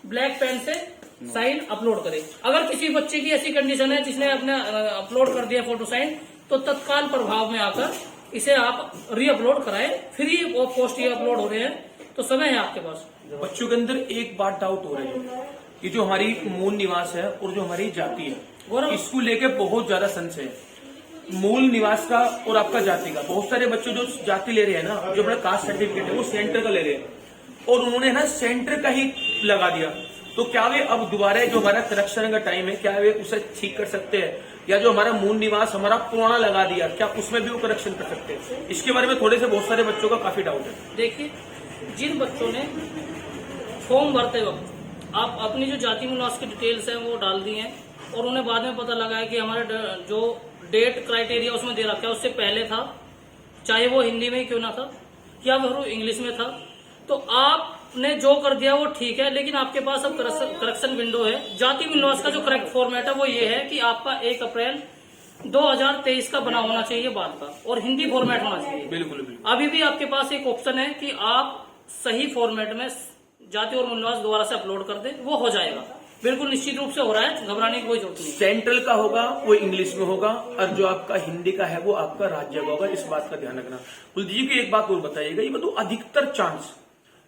Black pen से sign upload करे। अगर किसी बच्चे की ऐसी कंडीशन है जिसने अपने अपलोड कर दिया फोटो साइन, तो तत्काल प्रभाव में आकर इसे आप री अपलोड कराएं। फ्री ऑफ कॉस्ट ये अपलोड हो रहे हैं, तो समय है आपके पास। बच्चों के अंदर एक बात डाउट हो रही है, ये जो हमारी मूल निवास है और जो हमारी जाति है, इसको लेके बहुत ज्यादा संशय है। मूल निवास का और आपका जाति का, बहुत सारे बच्चे जो जाति ले रहे हैं ना, जो अपना कास्ट सर्टिफिकेट है वो सेंटर का ले रहे हैं और उन्होंने ना सेंटर का ही लगा दिया। तो क्या वे अब दोबारा जो हमारा करेक्शन का टाइम है, क्या वे उसे ठीक कर सकते हैं, या जो हमारा मूल निवास हमारा पुराना लगा दिया, क्या उसमें भी वो करेक्शन कर सकते हैं? इसके बारे में थोड़े से बहुत सारे बच्चों का काफी डाउट है। देखिए, जिन बच्चों ने फॉर्म भरते वक्त आप अपनी जो जाति निवास की डिटेल्स है वो डाल दी हैं और उन्हें बाद में पता लगा है कि हमारे जो डेट क्राइटेरिया उसमें दे रखा है उससे पहले था, चाहे वो हिंदी में ही क्यों ना था या वो इंग्लिश में था, तो आपने जो कर दिया वो ठीक है। लेकिन आपके पास अब करेक्शन विंडो है। जाति निवास का जो करेक्ट फॉर्मेट है वो ये है कि आपका 1 अप्रैल 2023 का बना होना चाहिए बाद का, और हिंदी फॉर्मेट होना चाहिए। बिल्कुल। अभी भी आपके पास एक ऑप्शन है कि आप सही फॉर्मेट में जाति और मूल निवास दोबारा से अपलोड कर दें, वो हो जाएगा। बिल्कुल निश्चित रूप से हो रहा है, घबराने की कोई जरूरत नहीं। सेंट्रल का होगा वो इंग्लिश में होगा और जो आपका हिंदी का है वो आपका राज्य का होगा। इस बात का ध्यान रखना। कुलदीप जी की एक बात और बताइएगा, ये बताओ अधिकतर चांस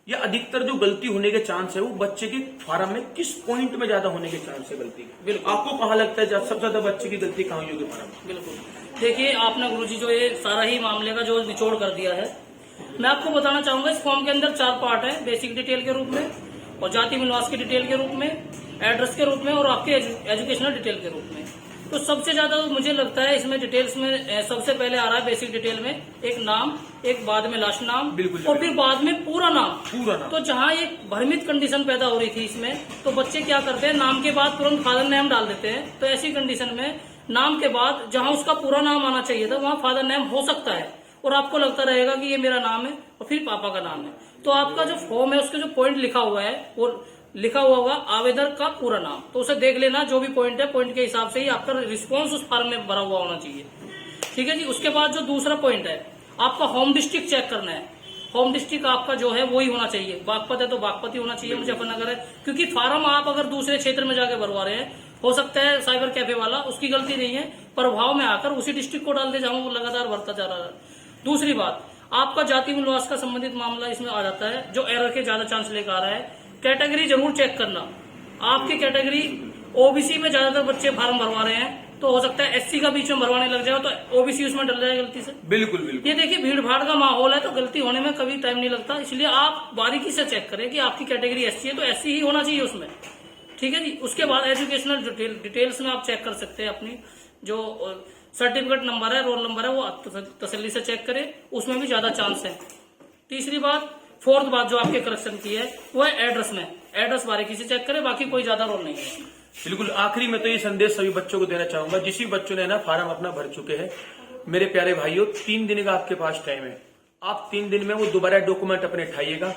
या अधिकतर जो गलती होने के चांस है वो बच्चे के फार्म में किस पॉइंट में ज्यादा होने के चांस है गलती के? बिल्कुल, आपको कहाँ लगता है सबसे ज्यादा बच्चे की गलती कहाँ होगी फार्म में? बिल्कुल, देखिए आपने गुरुजी जो ये सारा ही मामले का जो निचोड़ कर दिया है, मैं आपको बताना चाहूंगा। इस फॉर्म के अंदर 4 पार्ट है, बेसिक डिटेल के रूप में और जाति निवास की डिटेल के रूप में, एड्रेस के रूप में और आपके एजुकेशनल डिटेल के रूप में। तो सबसे ज्यादा मुझे लगता है इसमें डिटेल्स में सबसे पहले आ रहा है बेसिक डिटेल में एक नाम, एक बाद में लास्ट नाम और फिर बाद में पूरा नाम। तो जहाँ एक भ्रमित कंडीशन पैदा हो रही थी इसमें, तो बच्चे क्या करते हैं, नाम के बाद तुरंत फादर नेम डाल देते हैं। तो ऐसी कंडीशन में नाम के बाद जहाँ उसका पूरा नाम आना चाहिए था वहाँ फादर नेम हो सकता है और आपको लगता रहेगा कि ये मेरा नाम है और फिर पापा का नाम है। तो आपका जो फॉर्म है उसके जो पॉइंट लिखा हुआ है वो लिखा हुआ होगा आवेदक का पूरा नाम, तो उसे देख लेना। जो भी पॉइंट है, पॉइंट के हिसाब से ही आपका रिस्पॉन्स उस फॉर्म में भरा हुआ होना चाहिए। ठीक है जी। उसके बाद जो दूसरा पॉइंट है, आपका होम डिस्ट्रिक्ट चेक करना है। होम डिस्ट्रिक्ट आपका जो है वही होना चाहिए। बागपत है तो बागपत ही होना चाहिए, मुजफ्फरनगर है, क्योंकि फार्म आप अगर दूसरे क्षेत्र में जाके भरवा रहे हैं, हो सकता है साइबर कैफे वाला, उसकी गलती नहीं है, प्रभाव में आकर उसी डिस्ट्रिक्ट को डाल दे जहां वो लगातार बढ़ता जा रहा है। दूसरी बात, आपका जाति निवास का संबंधित मामला इसमें आ जाता है जो एरर के ज्यादा चांस लेकर आ रहा है। कैटेगरी जरूर चेक करना। आपकी कैटेगरी ओबीसी में ज्यादातर बच्चे फार्म भरवा रहे हैं, तो हो सकता है एससी का बीच में भरवाने लग जाए तो ओबीसी उसमें डल जाए गलती से। बिल्कुल। ये देखिए, भीड़ भाड़ का माहौल है तो गलती होने में कभी टाइम नहीं लगता, इसलिए आप बारीकी से चेक करें कि आपकी कैटेगरी एससी है तो एससी ही होना चाहिए उसमें। ठीक है जी। उसके बाद एजुकेशनल डिटेल्स में आप चेक कर सकते हैं अपनी जो सर्टिफिकेट नंबर है, रोल नंबर है, वो तसल्ली से चेक करें, उसमें भी ज्यादा चांस है। तीसरी बात, फोर्थ बात जो आपके करेक्शन की है वो है एड्रेस में। एड्रेस बारीकी से चेक करें, बाकी कोई ज्यादा रोल नहीं है। बिल्कुल। आखिरी में तो ये संदेश सभी बच्चों को देना चाहूंगा, जिस भी बच्चों ने ना फार्म अपना भर चुके हैं, मेरे प्यारे भाइयों, 3 दिन का आपके पास टाइम है। आप 3 दिन में वो दोबारा डॉक्यूमेंट अपने उठाइएगा,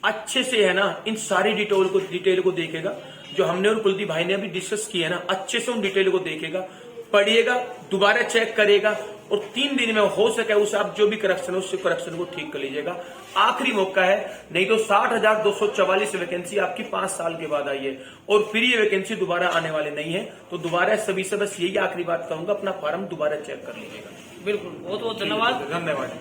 अच्छे से है ना इन सारी डिटेल को देखेगा जो हमने और कुलदीप भाई ने अभी डिस्कस किया है ना, अच्छे से उन डिटेल को देखेगा, पढ़िएगा, दोबारा चेक करेगा और 3 दिन में हो सके उसे आप जो भी करेक्शन है उससे करेक्शन को ठीक कर लीजिएगा। आखिरी मौका है, नहीं तो 60,244 वैकेंसी आपकी 5 साल के बाद आई है और फिर ये वैकेंसी दोबारा आने वाली नहीं है। तो दोबारा सभी से बस यही आखिरी बात कहूंगा, अपना फॉर्म दोबारा चेक कर लीजिएगा। बिल्कुल, बहुत बहुत धन्यवाद। धन्यवाद।